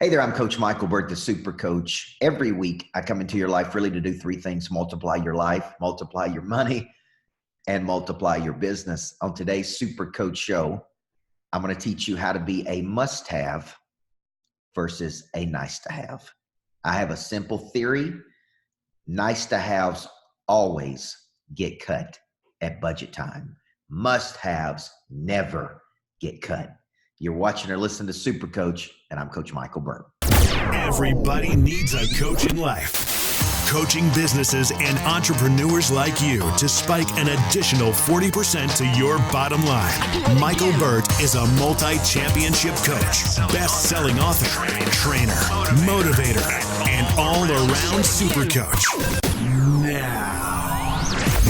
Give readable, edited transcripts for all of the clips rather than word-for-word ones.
Hey there, I'm Coach Michael Burt, the Super Coach. Every week, I come into your life really to do three things: multiply your life, multiply your money, and multiply your business. On today's Super Coach show, I'm going to teach you how to be a must-have versus a nice-to-have. I have a simple theory: nice-to-haves always get cut at budget time. Must-haves never get cut. You're watching or listening to Super Coach, and I'm Coach Michael Burt. Everybody needs a coach in life. Coaching businesses and entrepreneurs like you to spike an additional 40% to your bottom line. Michael Burt is a multi-championship coach, best-selling author, trainer, motivator, and all-around super coach.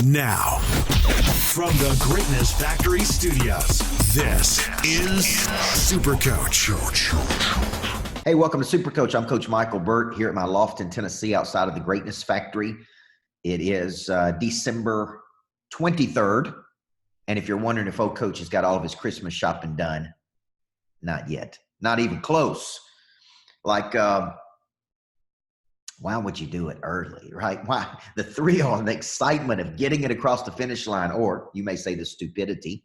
Now, from the Greatness Factory Studios, this is Super Coach. Hey, welcome to Super Coach. I'm Coach Michael Burt here at my loft in Tennessee outside of the Greatness Factory. It is December 23rd. And if you're wondering if old Coach has got all of his Christmas shopping done, not yet. Not even close. Like, why would you do it early, right? Why? The thrill and the excitement of getting it across the finish line, or you may say the stupidity.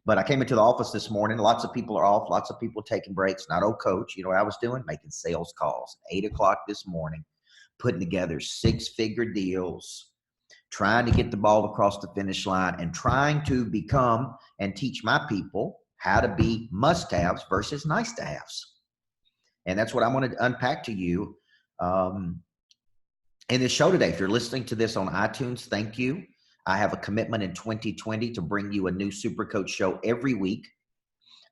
But I came into the office this morning. Lots of people are off. Lots of people taking breaks. Not old Coach. You know what I was doing? Making sales calls. 8 o'clock this morning, putting together 6-figure deals, trying to get the ball across the finish line, and trying to become and teach my people how to be must-haves versus nice-to-haves. And that's what I want to unpack to you in this show today. If you're listening to this on iTunes, thank you. I have a commitment in 2020 to bring you a new Super Coach show every week.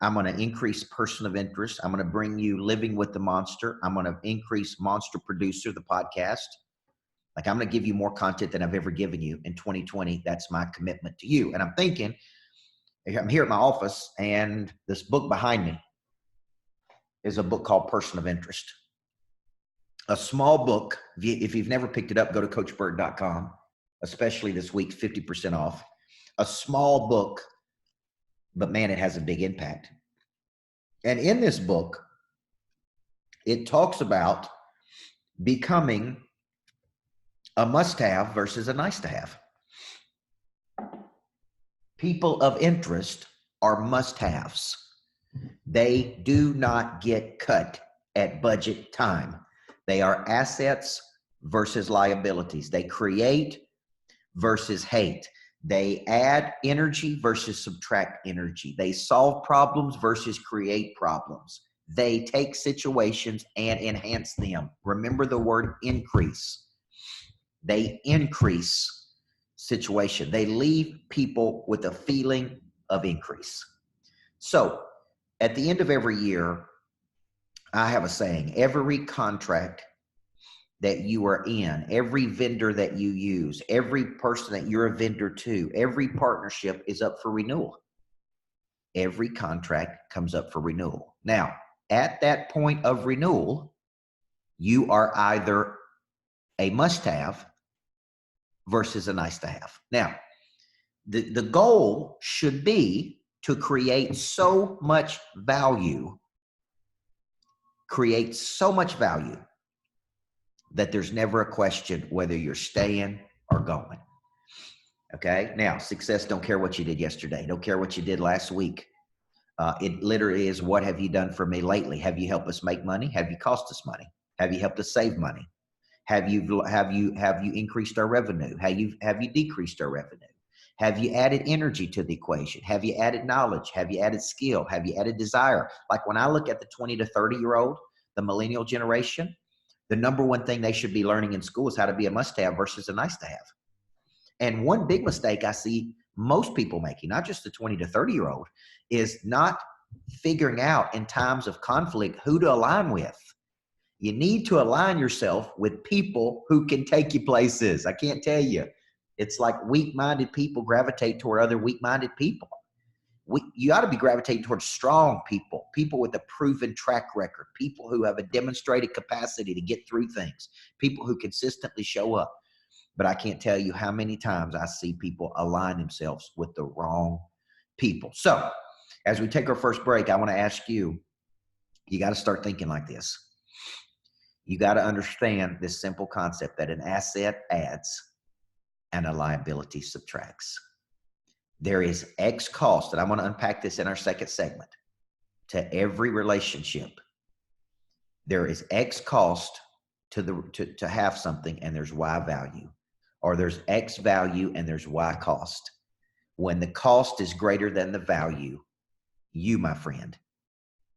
I'm going to increase Person of Interest. I'm going to bring you Living with the Monster. I'm going to increase Monster Producer, the podcast. Like, I'm going to give you more content than I've ever given you in 2020. That's my commitment to you. And I'm thinking, I'm here at my office, and this book behind me is a book called Person of Interest. A small book. If you've never picked it up, go to CoachBurt.com. Especially this week, 50% off. A small book, but man, it has a big impact. And in this book, it talks about becoming a must-have versus a nice-to-have. People of interest are must-haves. They do not get cut at budget time. They are assets versus liabilities. They create versus hate. They add energy versus subtract energy. They solve problems versus create problems. They take situations and enhance them. Remember the word increase. They increase situation. They leave people with a feeling of increase. So at the end of every year, I have a saying: every contract that you are in, every vendor that you use, every person that you're a vendor to, every partnership is up for renewal. Every contract comes up for renewal. Now, at that point of renewal, you are either a must-have versus a nice-to-have. Now, the goal should be to create so much value, that there's never a question whether you're staying or going. Okay? Now, success don't care what you did yesterday. Don't care what you did last week. It literally is, what have you done for me lately? Have you helped us make money? Have you cost us money? Have you helped us save money? Have you increased our revenue? Have you decreased our revenue? Have you added energy to the equation? Have you added knowledge? Have you added skill? Have you added desire? Like, when I look at the 20 to 30-year-old, the millennial generation, the number one thing they should be learning in school is how to be a must-have versus a nice-to-have. And one big mistake I see most people making, not just the 20 to 30-year-old, is not figuring out in times of conflict who to align with. You need to align yourself with people who can take you places. I can't tell you. It's like weak-minded people gravitate toward other weak-minded people. You ought to be gravitating towards strong people, people with a proven track record, people who have a demonstrated capacity to get through things, people who consistently show up. But I can't tell you how many times I see people align themselves with the wrong people. So as we take our first break, I want to ask you, you got to start thinking like this. You got to understand this simple concept that an asset adds and a liability subtracts. There is X cost, and I'm going to unpack this in our second segment, to every relationship. There is X cost to have something, and there's Y value. Or there's X value and there's Y cost. When the cost is greater than the value, you, my friend,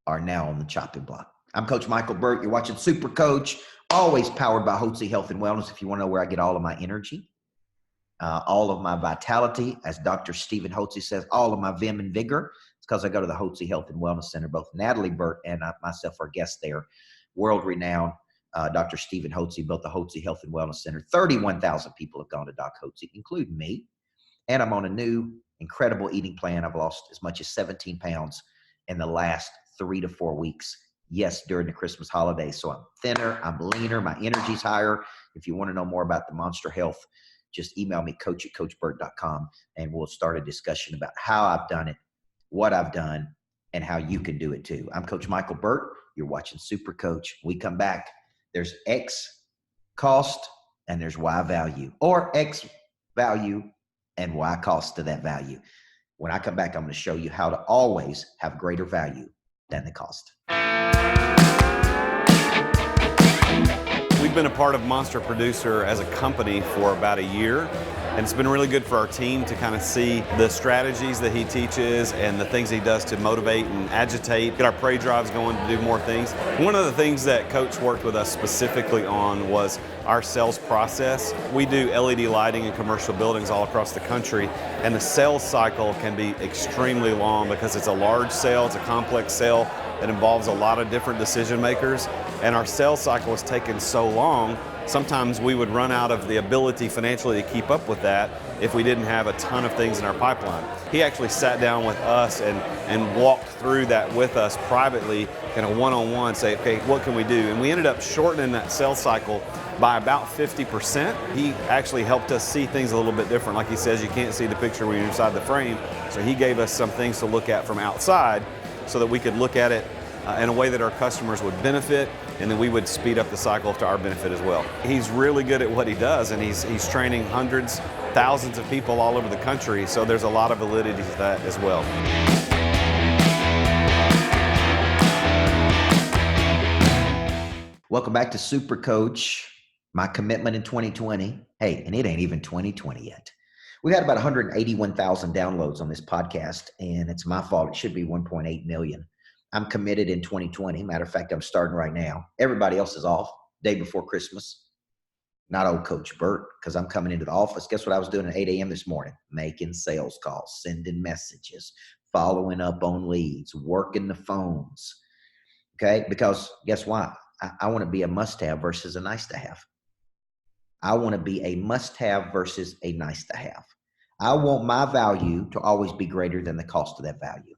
are now on the chopping block. I'm Coach Michael Burt. You're watching Super Coach, always powered by Hotze Health and Wellness. If you want to know where I get all of my energy, all of my vitality, as Dr. Stephen Hotze says, all of my vim and vigor, it's because I go to the Hotze Health and Wellness Center. Both Natalie Burt and myself are guests there. World-renowned Dr. Stephen Hotze built the Hotze Health and Wellness Center. 31,000 people have gone to Doc Hotze, including me. And I'm on a new, incredible eating plan. I've lost as much as 17 pounds in the last 3 to 4 weeks. Yes, during the Christmas holidays. So I'm thinner, I'm leaner, my energy's higher. If you want to know more about the Monster Health, just email me, coach@coachburt.com, and we'll start a discussion about how I've done it, what I've done, and how you can do it too. I'm Coach Michael Burt. You're watching Super Coach. We come back. There's X cost and there's Y value, or X value and Y cost to that value. When I come back, I'm going to show you how to always have greater value than the cost. We've been a part of Monster Producer as a company for about a year, and it's been really good for our team to kind of see the strategies that he teaches and the things he does to motivate and agitate, get our prey drives going to do more things. One of the things that Coach worked with us specifically on was our sales process. We do LED lighting in commercial buildings all across the country, and the sales cycle can be extremely long because it's a large sale, it's a complex sale that involves a lot of different decision makers, and our sales cycle has taken so long, sometimes we would run out of the ability financially to keep up with that if we didn't have a ton of things in our pipeline. He actually sat down with us and walked through that with us privately, kind of one-on-one, say, okay, what can we do? And we ended up shortening that sales cycle by about 50%. He actually helped us see things a little bit different. Like he says, you can't see the picture when you're inside the frame. So he gave us some things to look at from outside so that we could look at it in a way that our customers would benefit, and then we would speed up the cycle to our benefit as well. He's really good at what he does, and he's training hundreds, thousands of people all over the country, so there's a lot of validity to that as well. Welcome back to Super Coach. My commitment in 2020. Hey, and it ain't even 2020 yet. We had about 181,000 downloads on this podcast, and it's my fault. It should be 1.8 million. I'm committed in 2020. Matter of fact, I'm starting right now. Everybody else is off day before Christmas. Not old Coach Burt, because I'm coming into the office. Guess what I was doing at 8 a.m. this morning? Making sales calls, sending messages, following up on leads, working the phones. Okay? Because guess what? I want to be a must-have versus a nice-to-have. I want to be a must-have versus a nice-to-have. I want my value to always be greater than the cost of that value.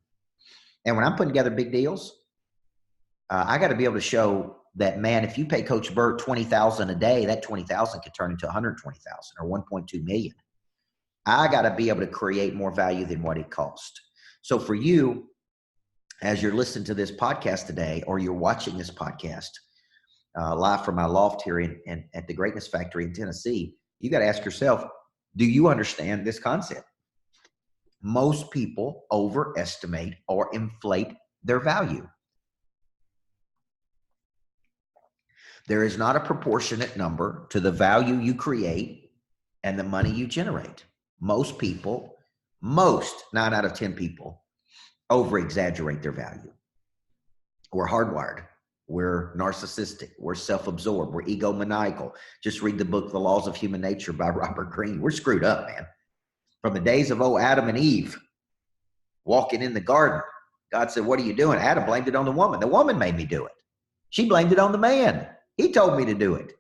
And when I'm putting together big deals, I got to be able to show that, man, if you pay Coach Burt $20,000 a day, that $20,000 could turn into $120,000 or $1.2 million. I got to be able to create more value than what it costs. So for you, as you're listening to this podcast today, or you're watching this podcast live from my loft here at the Greatness Factory in Tennessee, you got to ask yourself, do you understand this concept? Most people overestimate or inflate their value. There is not a proportionate number to the value you create and the money you generate. Most people, 9 out of 10 people, over-exaggerate their value. We're hardwired. We're narcissistic. We're self-absorbed. We're egomaniacal. Just read the book, The Laws of Human Nature by Robert Greene. We're screwed up, man. From the days of old Adam and Eve walking in the garden, God said, what are you doing? Adam blamed it on the woman. The woman made me do it. She blamed it on the man. He told me to do it.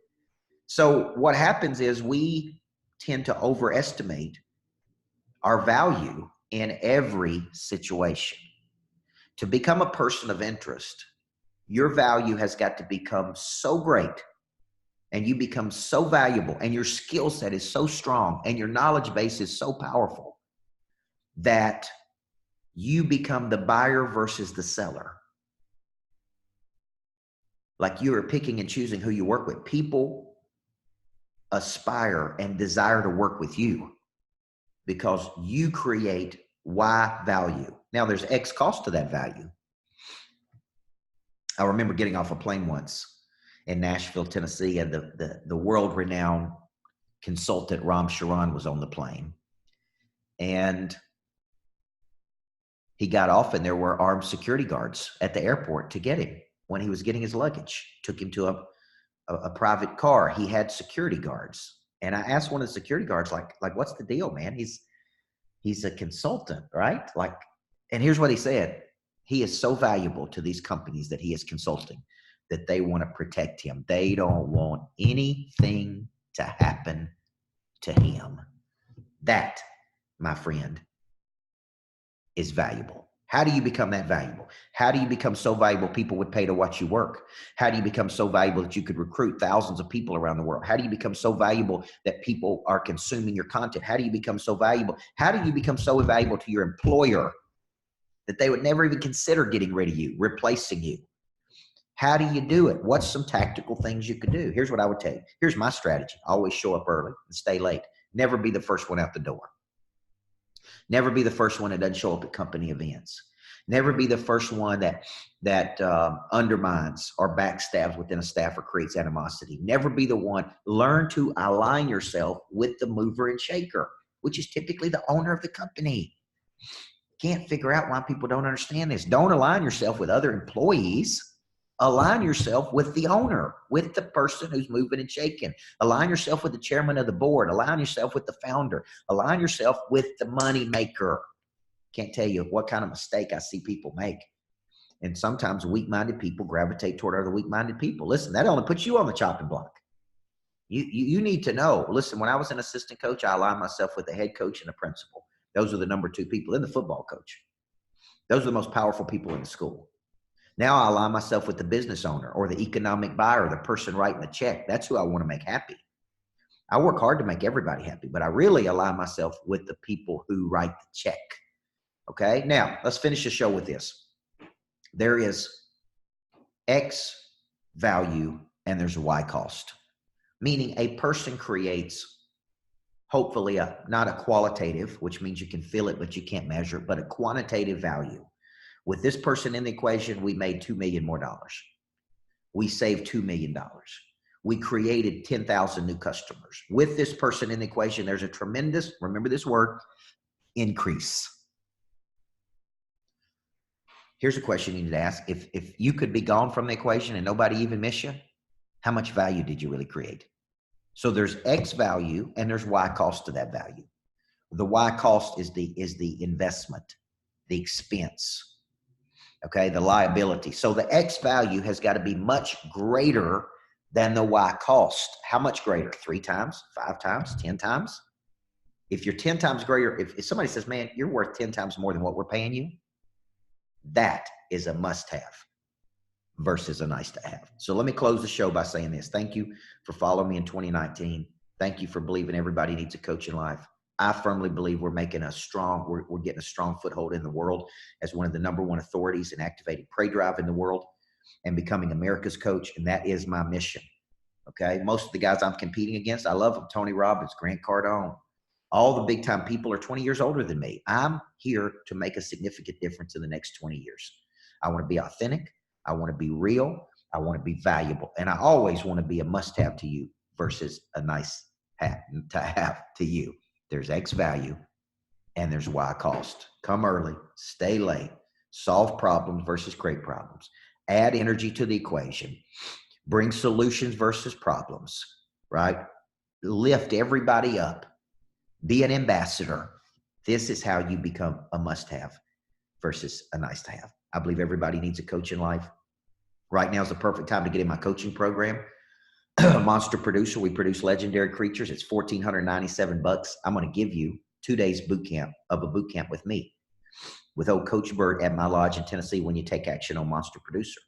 So what happens is we tend to overestimate our value in every situation. To become a person of interest, your value has got to become so great, and you become so valuable, and your skill set is so strong, and your knowledge base is so powerful that you become the buyer versus the seller. like you are picking and choosing who you work with. People aspire and desire to work with you because you create Y value. Now there's X cost to that value. I remember getting off a plane once in Nashville, Tennessee, and the world-renowned consultant Ram Charan was on the plane. And he got off, and there were armed security guards at the airport to get him when he was getting his luggage. Took him to a private car. He had security guards. And I asked one of the security guards, like, what's the deal, man? He's a consultant, right? Like, and here's what he said. He is so valuable to these companies that he is consulting that they want to protect him. They don't want anything to happen to him. That, my friend, is valuable. How do you become that valuable? How do you become so valuable people would pay to watch you work? How do you become so valuable that you could recruit thousands of people around the world? How do you become so valuable that people are consuming your content? How do you become so valuable? How do you become so valuable to your employer that they would never even consider getting rid of you, replacing you? How do you do it? What's some tactical things you could do? Here's what I would tell you. Here's my strategy. Always show up early and stay late. Never be the first one out the door. Never be the first one that doesn't show up at company events. Never be the first one that undermines or backstabs within a staff or creates animosity. Never be the one. Learn to align yourself with the mover and shaker, which is typically the owner of the company. Can't figure out why people don't understand this. Don't align yourself with other employees. Align yourself with the owner, with the person who's moving and shaking. Align yourself with the chairman of the board. Align yourself with the founder. Align yourself with the money maker. Can't tell you what kind of mistake I see people make. And sometimes weak-minded people gravitate toward other weak-minded people. Listen, that only puts you on the chopping block. You need to know. Listen, when I was an assistant coach, I aligned myself with the head coach and the principal. Those are the number two people. Then the football coach. Those are the most powerful people in the school. Now I align myself with the business owner or the economic buyer, the person writing the check. That's who I want to make happy. I work hard to make everybody happy, but I really align myself with the people who write the check. Okay, now let's finish the show with this. There is X value and there's Y cost, meaning a person creates hopefully not a qualitative, which means you can feel it, but you can't measure it, but a quantitative value. With this person in the equation, we made $2 million more. We saved $2 million. We created 10,000 new customers. With this person in the equation, there's a tremendous, remember this word, increase. Here's a question you need to ask. If you could be gone from the equation and nobody even miss you, how much value did you really create? So there's X value and there's Y cost to that value. The Y cost is the investment, the expense. Okay, the liability. So the X value has got to be much greater than the Y cost. How much greater? 3 times, 5 times, 10 times? If you're 10 times greater, if somebody says, man, you're worth 10 times more than what we're paying you, that is a must-have versus a nice-to-have. So let me close the show by saying this. Thank you for following me in 2019. Thank you for believing everybody needs a coach in life. I firmly believe we're getting a strong foothold in the world as one of the number one authorities in activated prey drive in the world and becoming America's coach. And that is my mission. Okay. Most of the guys I'm competing against, I love them. Tony Robbins, Grant Cardone, all the big time people are 20 years older than me. I'm here to make a significant difference in the next 20 years. I want to be authentic. I want to be real. I want to be valuable. And I always want to be a must-have to you versus a nice to have to you. There's X value and there's Y cost. Come early, stay late, solve problems versus create problems, add energy to the equation, bring solutions versus problems, right? Lift everybody up, be an ambassador. This is how you become a must-have versus a nice-to-have. I believe everybody needs a coach in life. Right now is the perfect time to get in my coaching program. Monster Producer. We produce legendary creatures. It's $1,497. I'm going to give you 2 days boot camp with me, with old Coach Burt at my lodge in Tennessee when you take action on Monster Producer.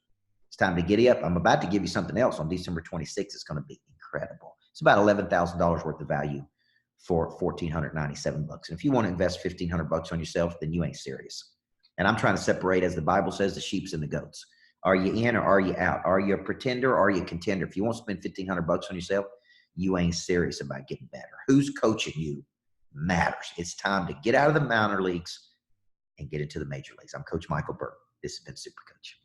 It's time to giddy up. I'm about to give you something else on December 26th. It's going to be incredible. It's about $11,000 worth of value for $1,497. And if you want to invest $1,500 on yourself, then you ain't serious. And I'm trying to separate, as the Bible says, the sheeps and the goats. Are you in or are you out? Are you a pretender or are you a contender? If you won't spend $1,500 on yourself, you ain't serious about getting better. Who's coaching you matters. It's time to get out of the minor leagues and get into the major leagues. I'm Coach Michael Burt. This has been Super Coach.